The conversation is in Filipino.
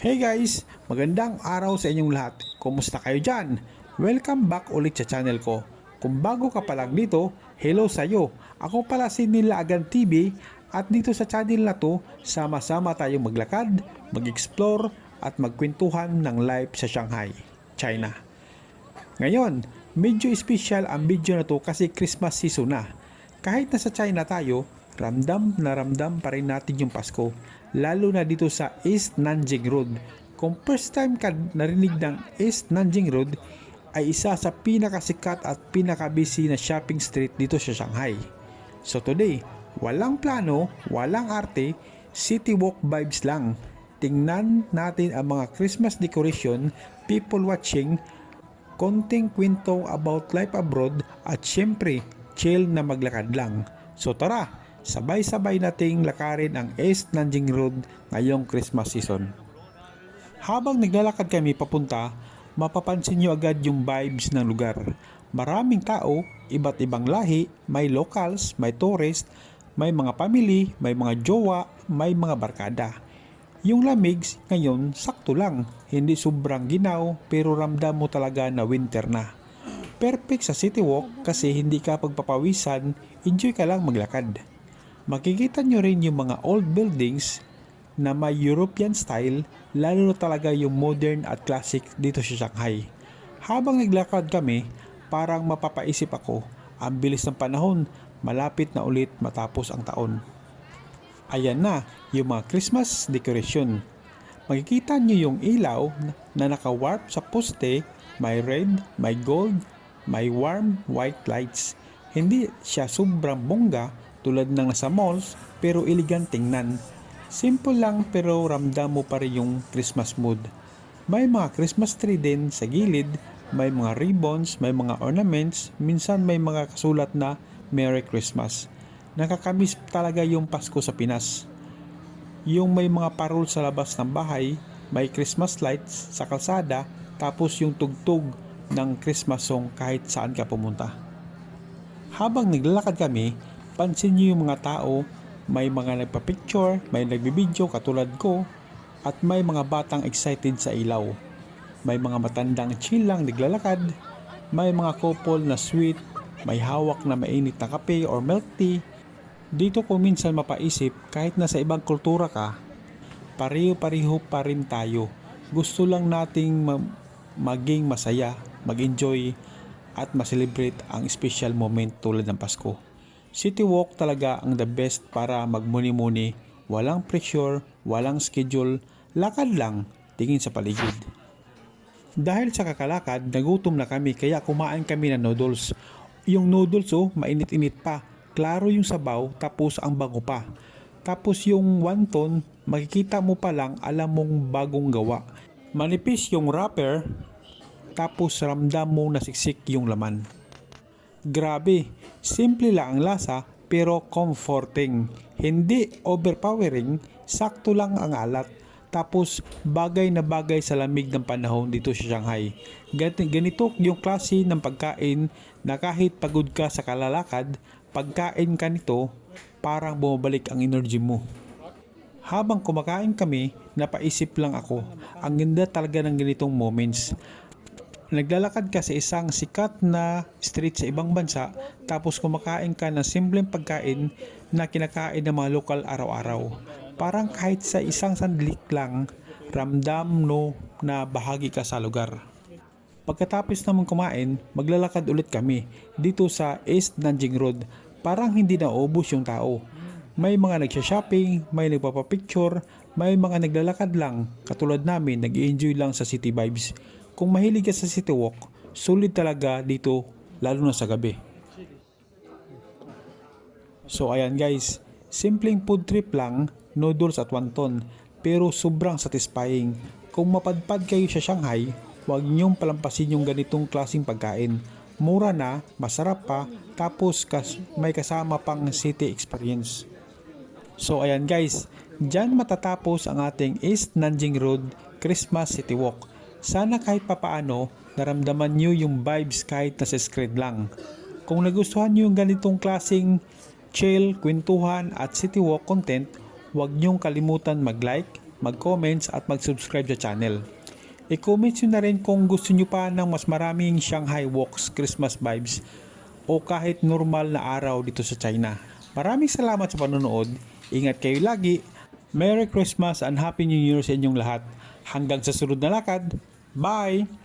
Hey guys! Magandang araw sa inyong lahat. Kumusta kayo dyan? Welcome back ulit sa channel ko. Kung bago ka pa lang dito, hello sa'yo. Ako pala si Nilagan TV at dito sa channel na to, sama-sama tayong maglakad, mag-explore at magkwentuhan ng life sa Shanghai, China. Ngayon, medyo special ang video na to kasi Christmas season na. Kahit nasa China tayo, ramdam na ramdam pa rin natin yung Pasko, lalo na dito sa East Nanjing Road. Kung first time ka narinig ng East Nanjing Road, ay isa sa pinakasikat at pinakabusy na shopping street dito sa Shanghai. So today, walang plano, walang arte, city walk vibes lang. Tingnan natin ang mga Christmas decoration, people watching, konting kwento about life abroad at syempre, chill na maglakad lang. So tara, sabay-sabay nating lakarin ang East Nanjing Road ngayong Christmas season. Habang naglalakad kami papunta, mapapansin nyo agad yung vibes ng lugar. Maraming tao, iba't ibang lahi, may locals, may tourist, may mga family, may mga jowa, may mga barkada. Yung lamig ngayon sakto lang, hindi sobrang ginaw pero ramdam mo talaga na winter na. Perfect sa city walk kasi hindi ka pagpapawisan, enjoy ka lang maglakad. Makikita nyo rin yung mga old buildings na may European style, lalo na talaga yung modern at classic dito sa Shanghai. Habang naglakad kami, parang mapapaisip ako, ang bilis ng panahon, malapit na ulit matapos ang taon. Ayan na, yung mga Christmas decoration. Makikita nyo yung ilaw na naka-warp sa poste, may red, may gold, may warm white lights. Hindi siya sobrang bongga tulad ng nasa malls, pero elegant tingnan. Simple lang pero ramdam mo pa rin yung Christmas mood. May mga Christmas tree din sa gilid, may mga ribbons, may mga ornaments, minsan may mga kasulat na Merry Christmas. Nakakamiss talaga yung Pasko sa Pinas. Yung may mga parol sa labas ng bahay, may Christmas lights sa kalsada, tapos yung tugtog ng Christmas song kahit saan ka pumunta. Habang naglalakad kami, pansin nyo yung mga tao, may mga nagpa-picture, may nagbibideo katulad ko, at may mga batang excited sa ilaw. May mga matandang chill lang naglalakad, may mga couple na sweet, may hawak na mainit na kape or milk tea. Dito ko minsan mapaisip, kahit nasa ibang kultura ka, pareho-pareho pa rin tayo. Gusto lang nating maging masaya, mag-enjoy, at ma-celebrate ang special moment tulad ng Pasko. City walk talaga ang the best para magmuni-muni, walang pressure, walang schedule, lakad lang, tingin sa paligid. Dahil sa kakalakad, nagutom na kami kaya kumain kami ng noodles. Yung noodles mainit-init pa, klaro yung sabaw tapos ang bango pa. Tapos yung wonton, makikita mo pa lang alam mong bagong gawa. Manipis yung wrapper, tapos ramdam mo nasiksik yung laman. Grabe, simple lang ang lasa pero comforting. Hindi overpowering, sakto lang ang alat. Tapos bagay na bagay sa lamig ng panahon dito sa Shanghai. Ganito yung klase ng pagkain na kahit pagod ka sa kalalakad, pagkain ka nito, parang bumabalik ang energy mo. Habang kumakain kami, napaisip lang ako, ang ganda talaga ng ganitong moments. Naglalakad ka sa isang sikat na street sa ibang bansa, tapos kumakain ka ng simpleng pagkain na kinakain ng mga lokal araw-araw. Parang kahit sa isang sandali lang, ramdam no na bahagi ka sa lugar. Pagkatapos naman kumain, maglalakad ulit kami dito sa East Nanjing Road. Parang hindi na ubos yung tao. May mga nagsha-shopping, may nagpapapicture, may mga naglalakad lang, katulad namin nag-enjoy lang sa city vibes. Kung mahilig ka sa city walk, sulit talaga dito, lalo na sa gabi. So ayan guys, simpleng food trip lang, noodles at wonton, pero sobrang satisfying. Kung mapadpad kayo sa Shanghai, huwag niyong palampasin yung ganitong klaseng pagkain. Mura na, masarap pa, tapos may kasama pang city experience. So ayan guys, dyan matatapos ang ating East Nanjing Road Christmas City Walk. Sana kahit papaano, naramdaman nyo yung vibes kahit nasa screen lang. Kung nagustuhan nyo yung ganitong klaseng chill, kwentuhan at city walk content, huwag nyong kalimutan mag-like, mag-comments at mag-subscribe sa channel. I-comments nyo na rin kung gusto nyo pa ng mas maraming Shanghai Walks Christmas vibes o kahit normal na araw dito sa China. Maraming salamat sa panonood. Ingat kayo lagi. Merry Christmas and Happy New Year sa inyong lahat. Hanggang sa sunod na lakad. Bye!